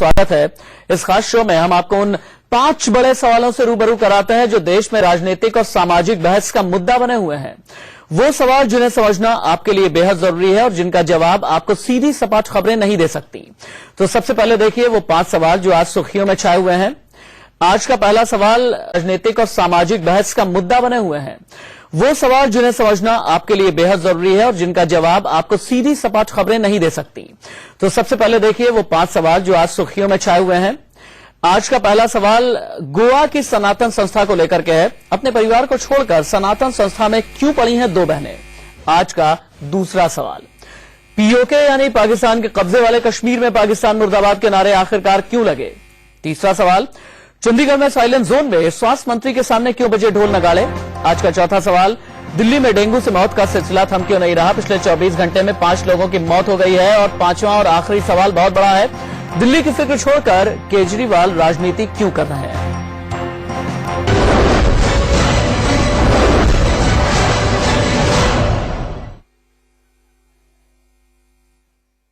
स्वागत है। इस खास शो में हम आपको उन 5 बड़े सवालों से रूबरू कराते हैं जो देश में राजनीतिक और सामाजिक बहस का मुद्दा बने हुए हैं। वो सवाल जिन्हें समझना आपके लिए बेहद जरूरी है और जिनका जवाब आपको सीधी सपाट खबरें नहीं दे सकती। तो सबसे पहले देखिए वो 5 सवाल जो आज सुर्खियों में छाए हुए हैं। आज का पहला सवाल राजनीतिक और सामाजिक बहस का मुद्दा बने हुए हैं। वो सवाल जिन्हें समझना आपके लिए बेहद जरूरी है और जिनका जवाब आपको सीधी सपाट खबरें नहीं दे सकती। तो सबसे पहले देखिए वो 5 सवाल जो आज सुर्खियों में छाए हुए हैं। आज का पहला सवाल गोवा की सनातन संस्था को लेकर के है। अपने परिवार को छोड़कर सनातन संस्था में क्यों पड़ी हैं 2 बहनें। आज का दूसरा सवाल पीओके यानी पाकिस्तान के कब्जे वाले कश्मीर में पाकिस्तान मुर्दाबाद के नारे आखिरकार क्यों लगे। तीसरा सवाल चंडीगढ़ में साइलेंट जोन में स्वास्थ्य मंत्री के सामने क्यों बजे ढोल नगाड़े। आज का चौथा सवाल दिल्ली में डेंगू से मौत का सिलसिला थम क्यों नहीं रहा। पिछले 24 घंटे में 5 लोगों की मौत हो गई है। और 5वां और आखिरी सवाल बहुत बड़ा है। दिल्ली की फिक्र छोड़कर केजरीवाल राजनीति क्यों कर रहे हैं।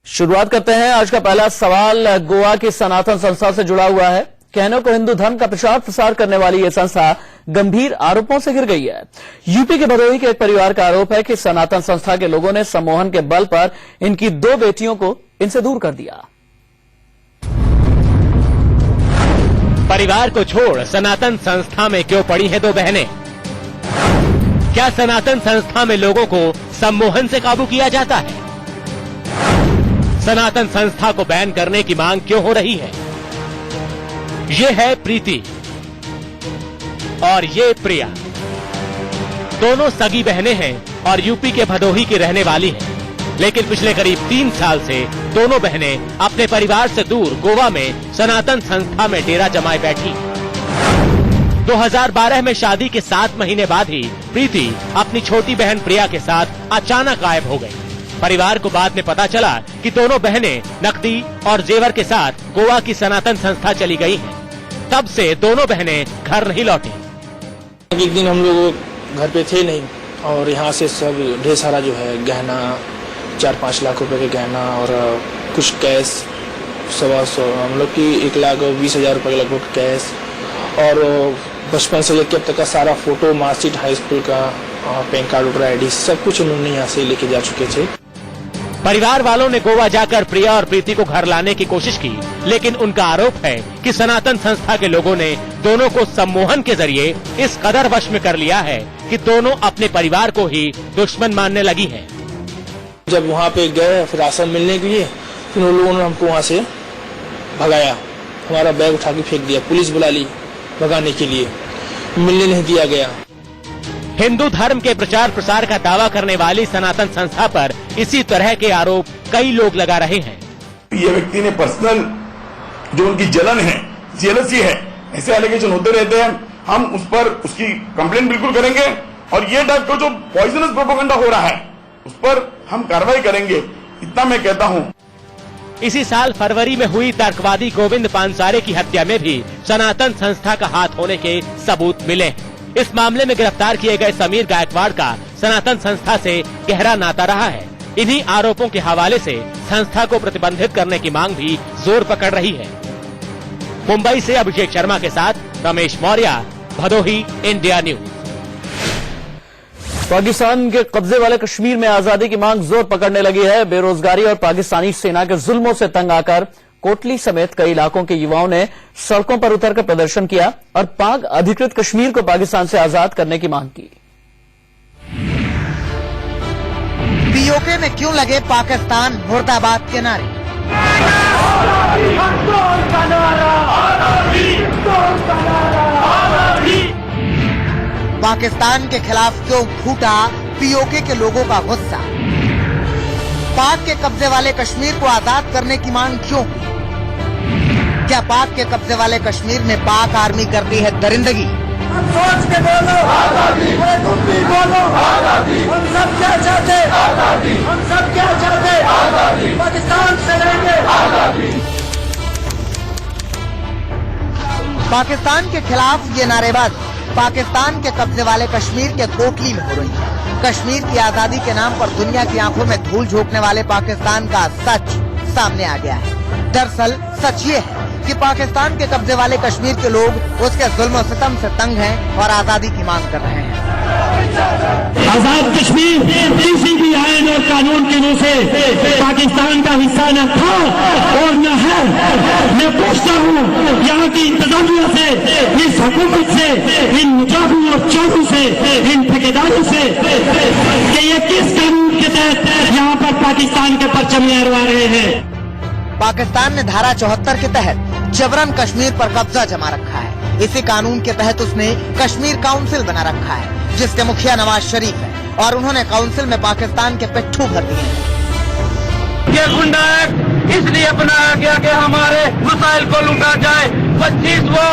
शुरुआत करते हैं। आज का पहला सवाल गोवा की सनातन संस्था से जुड़ा हुआ है। कहने को हिंदू धर्म का प्रचार प्रसार करने वाली यह संस्था गंभीर आरोपों से घिर गई है। यूपी के भदोही के एक परिवार का आरोप है कि सनातन संस्था के लोगों ने सम्मोहन के बल पर इनकी 2 बेटियों को इनसे दूर कर दिया। परिवार को छोड़ सनातन संस्था में क्यों पड़ी हैं 2 बहनें। क्या सनातन संस्था में लोगों को सम्मोहन से काबू किया जाता है। सनातन संस्था को बैन करने की मांग क्यों हो रही है। ये है प्रीति और ये प्रिया। दोनों सगी बहनें हैं और यूपी के भदोही की रहने वाली हैं। लेकिन पिछले करीब 3 साल से दोनों बहनें अपने परिवार से दूर गोवा में सनातन संस्था में डेरा जमाए बैठी। 2012 में शादी के 7 महीने बाद ही प्रीति अपनी छोटी बहन प्रिया के साथ अचानक गायब हो गई। परिवार को बाद में पता चला कि दोनों बहनें नकदी और जेवर के साथ गोवा की सनातन संस्था चली गई हैं। तब से दोनों बहनें घर नहीं लौटी। एक दिन हम लोग घर पे थे नहीं और यहाँ से सब ढेर सारा जो है गहना 4-5 लाख रुपए के गहना और कुछ कैश 125 हम लोग की 1,20,000 रुपए के लगभग कैश और बचपन से लेकर अब तक का सारा फोटो मार्कशीट हाई स्कूल का पैन कार्ड वोटर ID सब कुछ उन्होंने यहाँ से लेके जा चुके थे। परिवार वालों ने गोवा जाकर प्रिया और प्रीति को घर लाने की कोशिश की, लेकिन उनका आरोप है कि सनातन संस्था के लोगों ने दोनों को सम्मोहन के जरिए इस कदर वश में कर लिया है कि दोनों अपने परिवार को ही दुश्मन मानने लगी हैं। जब वहाँ पे गए फिर राशन मिलने के लिए फिर उन लोगों ने हमको वहाँ से भगाया। हमारा बैग उठा के फेंक दिया। पुलिस बुला ली भगाने के लिए, मिलने नहीं दिया गया। हिंदू धर्म के प्रचार प्रसार का दावा करने वाली सनातन संस्था पर इसी तरह के आरोप कई लोग लगा रहे हैं। ये व्यक्ति ने पर्सनल जो उनकी जलन है, जेलसी है, ऐसे एलिगेशन होते रहते हैं। हम उस पर उसकी कंप्लेंट बिल्कुल करेंगे और ये टाइप का जो पॉइजनस प्रोपेगेंडा हो रहा है उस पर हम कार्रवाई करेंगे, इतना मैं कहता हूँ। इसी साल फरवरी में हुई तर्कवादी गोविंद पानसारे की हत्या में भी सनातन संस्था का हाथ होने के सबूत मिले। इस मामले में गिरफ्तार किए गए समीर गायकवाड़ का सनातन संस्था से गहरा नाता रहा है। इन्हीं आरोपों के हवाले से संस्था को प्रतिबंधित करने की मांग भी जोर पकड़ रही है। मुंबई से अभिषेक शर्मा के साथ रमेश मौर्य, भदोही, इंडिया न्यूज। पाकिस्तान के कब्जे वाले कश्मीर में आजादी की मांग जोर पकड़ने लगी है। बेरोजगारी और पाकिस्तानी सेना के जुल्मों से तंग आकर कोटली समेत कई इलाकों के युवाओं ने सड़कों पर उतरकर प्रदर्शन किया और पाक अधिकृत कश्मीर को पाकिस्तान से आजाद करने की मांग की। पीओके में क्यों लगे पाकिस्तान मुर्दाबाद के नारे। पाकिस्तान के खिलाफ क्यों फूटा पीओके के लोगों का गुस्सा। पाक के कब्जे वाले कश्मीर को आजाद करने की मांग क्यों। क्या पाक के कब्जे वाले कश्मीर में पाक आर्मी करती है दरिंदगी। सोच के बोलो आजादी, तुम भी बोलो आजादी। हम सब क्या चाहते आजादी, हम सब क्या चाहते आजादी। पाकिस्तान से लेंगे आजादी। पाकिस्तान के खिलाफ ये नारेबाजी पाकिस्तान के कब्जे वाले कश्मीर के कोटली में हो रही है। कश्मीर की आजादी के नाम पर दुनिया की आंखों में धूल झोंकने वाले पाकिस्तान का सच सामने आ गया है। दरअसल सच ये है कि पाकिस्तान के कब्जे वाले कश्मीर के लोग उसके जुल्म सितम से तंग हैं और आजादी की मांग कर रहे हैं। आजाद कश्मीर किसी भी आयन और कानून के मुंह से पाकिस्तान का हिस्सा न था और न है। मैं पूछता हूँ यहाँ की इंतजामिया से, इस हुकूमत से, इन मुजाहिदों और चोरों से, इन ठेकेदारों से कि ये किस कानून के तहत यहाँ पर पाकिस्तान के परचम लहरा रहे हैं। पाकिस्तान ने धारा 74 के तहत जबरन कश्मीर पर कब्जा जमा रखा है। इसी कानून के तहत उसने कश्मीर काउंसिल बना रखा है, जिसके मुखिया नवाज शरीफ है, और उन्होंने काउंसिल में पाकिस्तान के पिट्ठू भर दिए हैं। ये गुंडा एक्ट इसलिए अपनाया गया कि हमारे मसाइल को लूटा जाए। 25 वो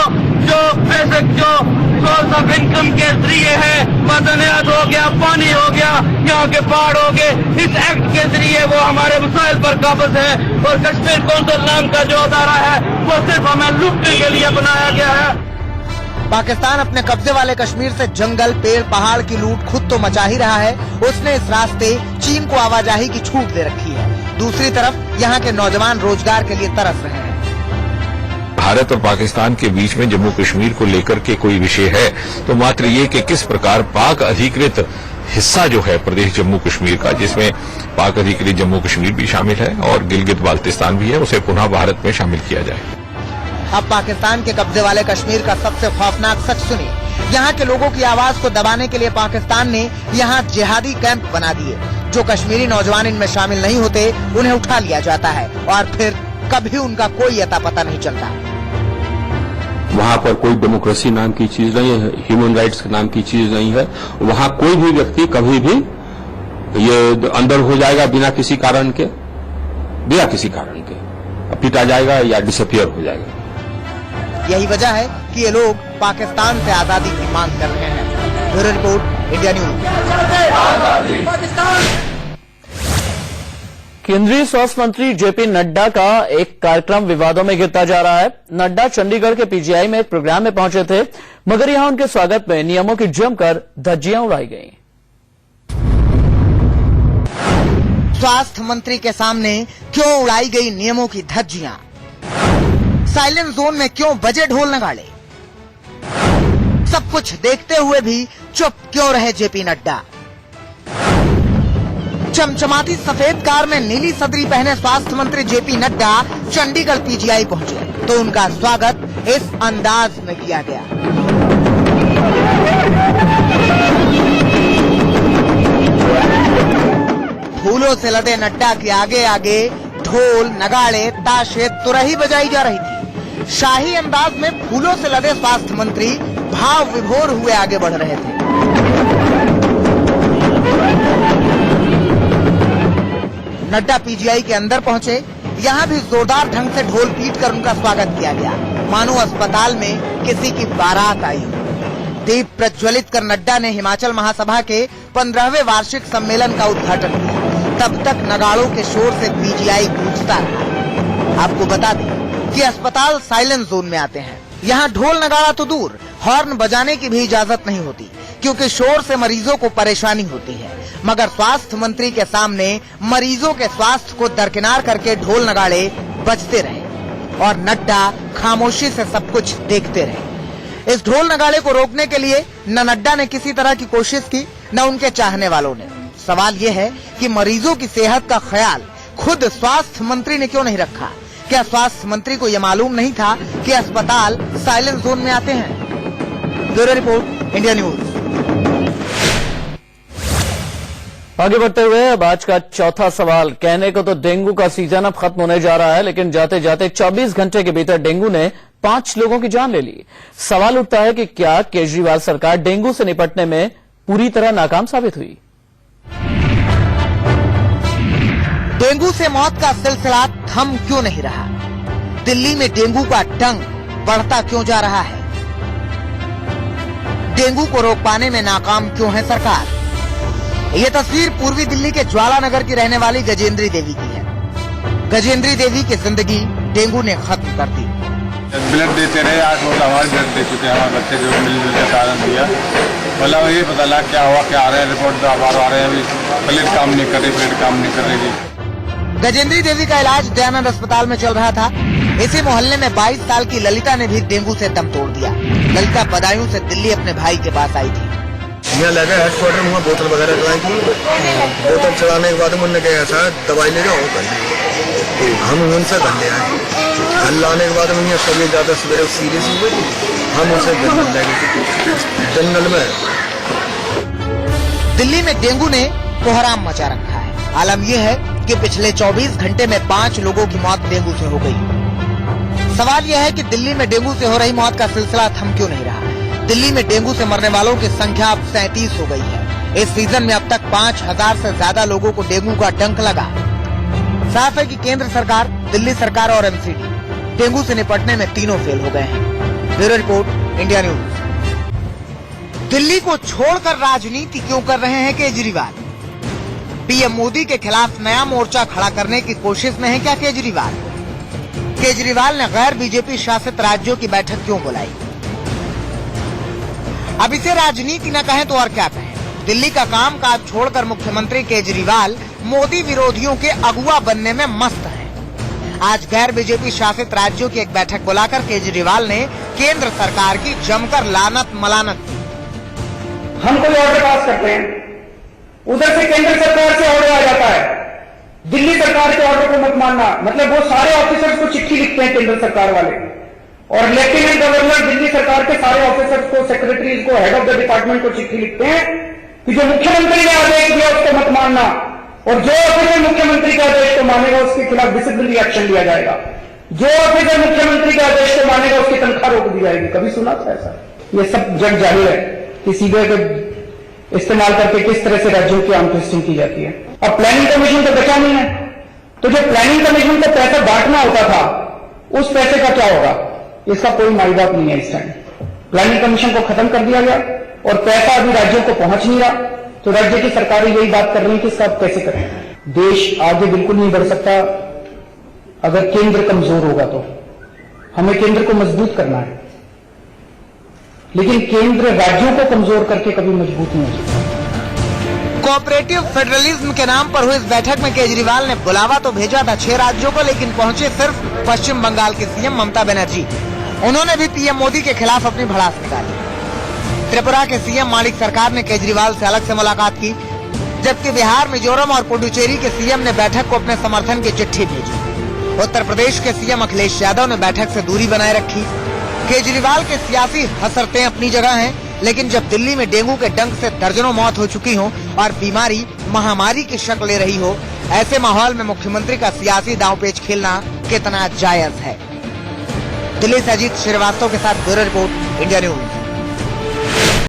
जो बेसिक जो सोर्स ऑफ इनकम के जरिए है, मदनियात हो गया, पानी हो गया, यहाँ के पहाड़ हो गए, इस एक्ट के जरिए वो हमारे मसाइल पर काबज है। और कश्मीर कौंसिल नाम का जो अदारा है वो सिर्फ हमें लूटने के लिए बनाया गया है। पाकिस्तान अपने कब्जे वाले कश्मीर से जंगल, पेड़, पहाड़ की लूट खुद तो मचा ही रहा है, उसने इस रास्ते चीन को आवाजाही की छूट दे रखी है। दूसरी तरफ यहाँ के नौजवान रोजगार के लिए तरस रहे हैं। भारत और पाकिस्तान के बीच में जम्मू कश्मीर को लेकर के कोई विषय है तो मात्र ये कि किस प्रकार पाक अधिकृत हिस्सा जो है प्रदेश जम्मू कश्मीर का, जिसमें पाक अधिकृत जम्मू कश्मीर भी शामिल है और गिलगित बाल्टिस्तान भी है, उसे पुनः भारत में शामिल किया जाए। अब पाकिस्तान के कब्जे वाले कश्मीर का सबसे खौफनाक सच सुनिए। यहाँ के लोगों की आवाज को दबाने के लिए पाकिस्तान ने यहाँ जिहादी कैंप बना दिए। जो कश्मीरी नौजवान इनमें शामिल नहीं होते उन्हें उठा लिया जाता है और फिर कभी उनका कोई अता पता नहीं चलता। वहाँ पर कोई डेमोक्रेसी नाम की चीज नहीं है, ह्यूमन राइट्स नाम की चीज नहीं है। वहाँ कोई भी व्यक्ति कभी भी ये अंदर हो जाएगा बिना किसी कारण के पीटा जाएगा या डिसअपियर हो जाएगा। यही वजह है कि ये लोग पाकिस्तान से आजादी की मांग कर रहे हैं। Bureau report, India news. केंद्रीय स्वास्थ्य मंत्री जेपी नड्डा का एक कार्यक्रम विवादों में घिरता जा रहा है। नड्डा चंडीगढ़ के पीजीआई में एक प्रोग्राम में पहुंचे थे, मगर यहां उनके स्वागत में नियमों की जमकर धज्जियां उड़ाई गईं। स्वास्थ्य मंत्री के सामने क्यों उड़ाई गई नियमों की धज्जियां? साइलेंट जोन में क्यों बजे ढोल नगाड़े? सब कुछ देखते हुए भी चुप क्यों रहे जेपी नड्डा? चमचमाती सफेद कार में नीली सदरी पहने स्वास्थ्य मंत्री जेपी नड्डा चंडीगढ़ पीजीआई पहुंचे तो उनका स्वागत इस अंदाज में किया गया। फूलों से लदे नड्डा के आगे आगे ढोल, नगाड़े, ताशे, तुरही बजाई जा रही थी। शाही अंदाज में फूलों से लदे स्वास्थ्य मंत्री भाव विभोर हुए आगे बढ़ रहे थे। नड्डा पीजीआई के अंदर पहुंचे, यहाँ भी जोरदार ढंग से ढोल पीटकर उनका स्वागत किया गया, मानो अस्पताल में किसी की बारात आई हो। दीप प्रज्वलित कर नड्डा ने हिमाचल महासभा के 15वें वार्षिक सम्मेलन का उद्घाटन किया। तब तक नगाड़ों के शोर से पीजीआई गूंजता रहा। आपको बता दें कि अस्पताल साइलेंट जोन में आते हैं। यहाँ ढोल नगाड़ा तो दूर, हॉर्न बजाने की भी इजाजत नहीं होती, क्योंकि शोर से मरीजों को परेशानी होती है। मगर स्वास्थ्य मंत्री के सामने मरीजों के स्वास्थ्य को दरकिनार करके ढोल नगाड़े बजते रहे और नड्डा खामोशी से सब कुछ देखते रहे। इस ढोल नगाड़े को रोकने के लिए न नड्डा ने किसी तरह की कोशिश की, न उनके चाहने वालों ने। सवाल ये है कि मरीजों की सेहत का ख्याल खुद स्वास्थ्य मंत्री ने क्यों नहीं रखा? क्या स्वास्थ्य मंत्री को यह मालूम नहीं था कि अस्पताल साइलेंट जोन में आते हैं? Bureau report, India news. आगे बढ़ते हुए अब आज का चौथा सवाल। कहने को तो डेंगू का सीजन अब खत्म होने जा रहा है, लेकिन जाते जाते 24 घंटे के भीतर डेंगू ने 5 लोगों की जान ले ली। सवाल उठता है कि क्या केजरीवाल सरकार डेंगू से निपटने में पूरी तरह नाकाम साबित हुई? डेंगू से मौत का सिलसिला थम क्यों नहीं रहा? दिल्ली में डेंगू का डंक बढ़ता क्यों जा रहा है? डेंगू को रोक पाने में नाकाम क्यों है सरकार? ये तस्वीर पूर्वी दिल्ली के ज्वाला नगर की रहने वाली गजेंद्री देवी की है। गजेंद्री देवी की जिंदगी डेंगू ने खत्म कर दी। ब्लड देते रहे, 8 मतलब हमारे ब्लड दे चुके हैं हमारे बच्चे जो मिलजुल के कारण दिया। मतलब ये पता लगा क्या हुआ, क्या आ रहा है, रिपोर्ट बार आ रहे हैं, अभी प्लेट काम नहीं कर रही, प्लेट काम नहीं कर रही। गजेंद्री देवी का इलाज दयानंद अस्पताल में चल रहा था। इसी मोहल्ले में 22 साल की ललिता ने भी डेंगू से दम तोड़ दिया। ललिता बदायूं से दिल्ली अपने भाई के पास आई थी। यहाँ लगे हेडक्वार्टर में बोतल वगैरह चढ़ाई थी। बोतल चढ़ाने के बाद उन्होंने कहा था दवाई ले जाओ कर ली। हम उनसे घर ले आए। घर लाने के बाद उन्हें तबीयत ज्यादा सवेरे सीरियस हुई थी। हम उनसे जनरल ले गए। जनरल में दिल्ली में डेंगू ने कोहराम मचा रखा है। आलम यह है कि पिछले 24 घंटे में 5 लोगों की मौत डेंगू से हो गई। सवाल यह है कि दिल्ली में डेंगू से हो रही मौत का सिलसिला थम क्यों नहीं रहा। दिल्ली में डेंगू से मरने वालों की संख्या अब 37 हो गई है। इस सीजन में अब तक 5000 से ज्यादा लोगों को डेंगू का डंक लगा। साफ है कि केंद्र सरकार, दिल्ली सरकार और एमसीडी डेंगू से निपटने में तीनों फेल हो गए हैं। Bureau report, India news. Delhi को छोड़कर राजनीति क्यों कर रहे हैं केजरीवाल? पीएम मोदी के खिलाफ नया मोर्चा खड़ा करने की कोशिश में है क्या केजरीवाल? केजरीवाल ने गैर बीजेपी शासित राज्यों की बैठक क्यों बुलाई? अब इसे राजनीति न कहें तो और क्या कहें। दिल्ली का काम काज छोड़कर मुख्यमंत्री केजरीवाल मोदी विरोधियों के अगुआ बनने में मस्त हैं। आज गैर बीजेपी शासित राज्यों की एक बैठक बुलाकर केजरीवाल ने केंद्र सरकार की जमकर लानत मलानत की। हम कोई ऑर्डर पास करते हैं, उधर से केंद्र सरकार से ऑर्डर आ जाता है, दिल्ली सरकार के ऑर्डर को मत मानना। मतलब वो सारे ऑफिसर्स को चिट्ठी लिखते हैं केंद्र सरकार वाले, और लेफ्टिनेंट गवर्नर दिल्ली सरकार के सारे ऑफिसर्स को, सेक्रेटरीज को, हेड ऑफ द डिपार्टमेंट को चिट्ठी लिखते हैं कि जो मुख्यमंत्री ने आदेश दिया उसको मत मानना, और जो ऑफिसर मुख्यमंत्री के आदेश को मानेगा उसके खिलाफ डिसिप्लिनरी एक्शन लिया जाएगा। जो ऑफिसर मुख्यमंत्री के आदेश को मानेगा उसकी तनख्वाह रोक दी जाएगी। कभी सुना था ऐसा? ये सब जग जाहिर है कि सीबीआई को इस्तेमाल करके किस तरह से राज्यों की आर्म ट्विस्टिंग की जाती है। अब प्लानिंग कमीशन तो बचा नहीं है, तो जो प्लानिंग कमीशन को पैसा बांटना होता था उस पैसे का क्या होगा? इसका कोई माई बाप नहीं है। इस टाइम प्लानिंग कमीशन को खत्म कर दिया गया और पैसा अभी राज्यों को पहुंच नहीं रहा, तो राज्य की सरकारें यही बात कर रही है कि इसका कैसे करें। देश आगे बिल्कुल नहीं बढ़ सकता अगर केंद्र कमजोर होगा। तो हमें केंद्र को मजबूत करना है, लेकिन केंद्र राज्यों को कमजोर करके कभी मजबूत नहीं हो सकता। कोऑपरेटिव फेडरलिज्म के नाम पर हुई इस बैठक में केजरीवाल ने बुलावा तो भेजा था 6 राज्यों को, लेकिन पहुंचे सिर्फ पश्चिम बंगाल की सीएम ममता बनर्जी। उन्होंने भी पीएम मोदी के खिलाफ अपनी भड़ास निकाली। त्रिपुरा के सीएम माणिक सरकार ने केजरीवाल से अलग से मुलाकात की, जबकि बिहार, मिजोरम और पुडुचेरी के सीएम ने बैठक को अपने समर्थन की चिट्ठी भेजी। उत्तर प्रदेश के सीएम अखिलेश यादव ने बैठक से दूरी बनाए रखी। केजरीवाल के सियासी हसरतें अपनी जगह हैं, लेकिन जब दिल्ली में डेंगू के डंक से दर्जनों मौत हो चुकी हो और बीमारी महामारी की शक्ल ले रही हो, ऐसे माहौल में मुख्यमंत्री का सियासी दांवपेच खेलना कितना जायज है। दिल्ली से अजीत श्रीवास्तव के साथ ब्यूरो रिपोर्ट, इंडिया न्यूज।